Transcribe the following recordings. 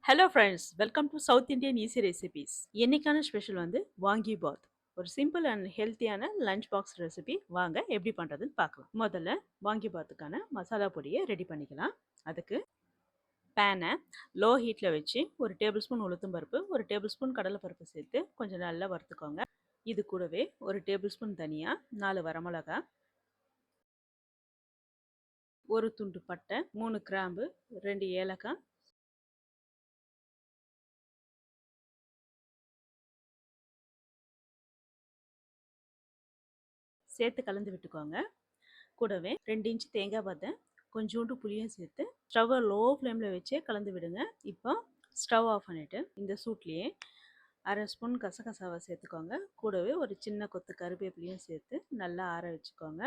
Hello friends, welcome to south Indian easy recipes. இன்னைக்கான special வந்து வாங்கி பாத். ஒரு சிம்பிள் அண்ட் ஹெல்த்தியான லஞ்ச் பாக்ஸ் ரெசிபி. வாங்க எப்படி பண்ணுறதுன்னு பார்க்கலாம். முதல்ல வாங்கி பாத்துக்கான மசாலா பொடியை ரெடி பண்ணிக்கலாம். அதுக்கு பேனை லோ ஹீட்டில் வச்சு ஒரு டேபிள் ஸ்பூன் உளுத்தம் பருப்பு, ஒரு டேபிள் ஸ்பூன் கடலைப்பருப்பு சேர்த்து கொஞ்சம் நல்லா வறுத்துக்கோங்க. இது கூடவே ஒரு டேபிள் ஸ்பூன் தனியா, 4 வரமிளகா, ஒரு துண்டு பட்டை, 3 கிராம்பு, 2 ஏலக்காய் சேர்த்து கலந்து விட்டுக்கோங்க. கூடவே 2 இன்ச் தேங்காய் பத்தை, கொஞ்சோண்டு புளியும் சேர்த்து ஸ்டவ்வை லோ ஃப்ளேமில் வச்சே கலந்து விடுங்க. இப்போ ஸ்டவ் ஆஃப் பண்ணிவிட்டு இந்த சூட்லேயே அரை ஸ்பூன் கசகசாவை சேர்த்துக்கோங்க. கூடவே ஒரு சின்ன கொத்து கருவேப்பிலையும் சேர்த்து நல்லா ஆற வச்சுக்கோங்க.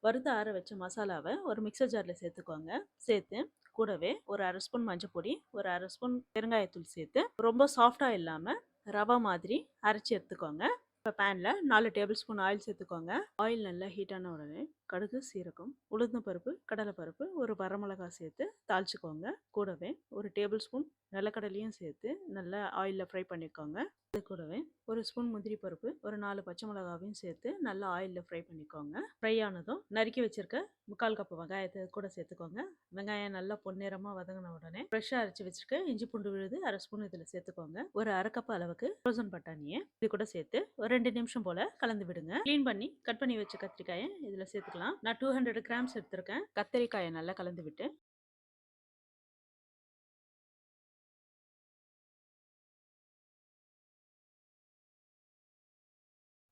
வறுத்து ஆற வச்ச மசாலாவை ஒரு மிக்சர் ஜாரில் சேர்த்துக்கோங்க. சேர்த்து கூடவே ஒரு அரை ஸ்பூன் மஞ்சள் பொடி, ஒரு அரை ஸ்பூன் பெருங்காயத்தூள் சேர்த்து ரொம்ப சாஃப்டாக இல்லாமல் ரவா மாதிரி அரைச்சி எடுத்துக்கோங்க. இப்போ பேனில் 4 டேபிள் ஸ்பூன் ஆயில் சேர்த்துக்கோங்க. ஆயில் நல்லா ஹீட் ஆன உடனே கடுகு, சீரகம், உளுந்தம் பருப்பு, கடலைப்பருப்பு, ஒரு வரமிளகாய் சேர்த்து தாளிச்சுக்கோங்க. கூடவே ஒரு டேபிள் ஸ்பூன் நிலக்கடலையும் சேர்த்து நல்லா ஆயிலில் ஃப்ரை பண்ணிக்கோங்க. அது கூடவே ஒரு ஸ்பூன் முந்திரி பருப்பு, ஒரு 4 பச்சை மிளகாவையும் சேர்த்து நல்லா ஆயிலில் ஃப்ரை பண்ணிக்கோங்க. ஃப்ரை ஆனதும் நறுக்கி வச்சிருக்க 3/4 கப் வெங்காயத்தை கூட சேர்த்துக்கோங்க. வெங்காயம் நல்லா பொன்னிறமாக வதங்கின உடனே ஃப்ரெஷ்ஷாக அரைச்சி வச்சிருக்க இஞ்சி பூண்டு விழுது அரை ஸ்பூன் இதில் சேர்த்துக்கோங்க. ஒரு அரை கப் அளவுக்கு ஃப்ரோசன் பட்டாணியை இது கூட சேர்த்து ஒரு 2 நிமிஷம் போல் கலந்து விடுங்க. க்ளீன் பண்ணி கட் பண்ணி வச்ச கத்திரிக்காயை இதில் சேர்த்துக்கலாம். நான் 200 கிராம்ஸ் எடுத்திருக்கேன். கத்திரிக்காயை நல்லா கலந்து விட்டு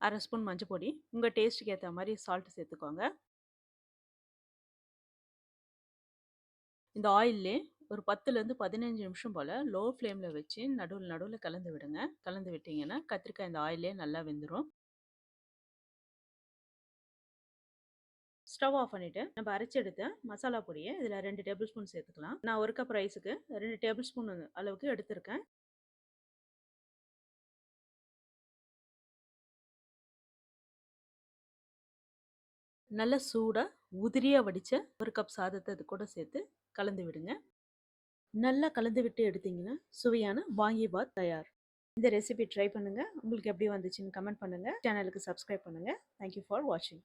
அரை ஸ்பூன் மஞ்சள் பொடி, உங்கள் டேஸ்ட்டுக்கு ஏற்ற மாதிரி சால்ட் சேர்த்துக்கோங்க. இந்த ஆயிலே ஒரு 10லேருந்து 15 நிமிஷம் போல் லோ ஃப்ளேமில் வச்சு நடுவில் நடுவில் கலந்து விடுங்க. கலந்து விட்டிங்கன்னா கத்திரிக்காய் இந்த ஆயிலே நல்லா வெந்துடும். ஸ்டவ் ஆஃப் பண்ணிவிட்டு நம்ம அரைச்சி எடுத்த மசாலா பொடியை இதில் 2 டேபிள் ஸ்பூன் சேர்த்துக்கலாம். நான் 1 கப் ரைஸுக்கு 2 டேபிள் ஸ்பூன் அளவுக்கு எடுத்திருக்கேன். நல்ல சூடாக உதிரியாக வடித்த 1 கப் சாதத்தை இது கூட சேர்த்து கலந்து விடுங்க. நல்லா கலந்து விட்டு எடுத்தீங்கன்னா சுவையான வாங்கி பாத் தயார். இந்த ரெசிபி ட்ரை பண்ணுங்கள். உங்களுக்கு எப்படி வந்துச்சுன்னு கமெண்ட் பண்ணுங்கள். சேனலுக்கு சப்ஸ்கிரைப் பண்ணுங்கள். தேங்க்யூ ஃபார் வாட்சிங்.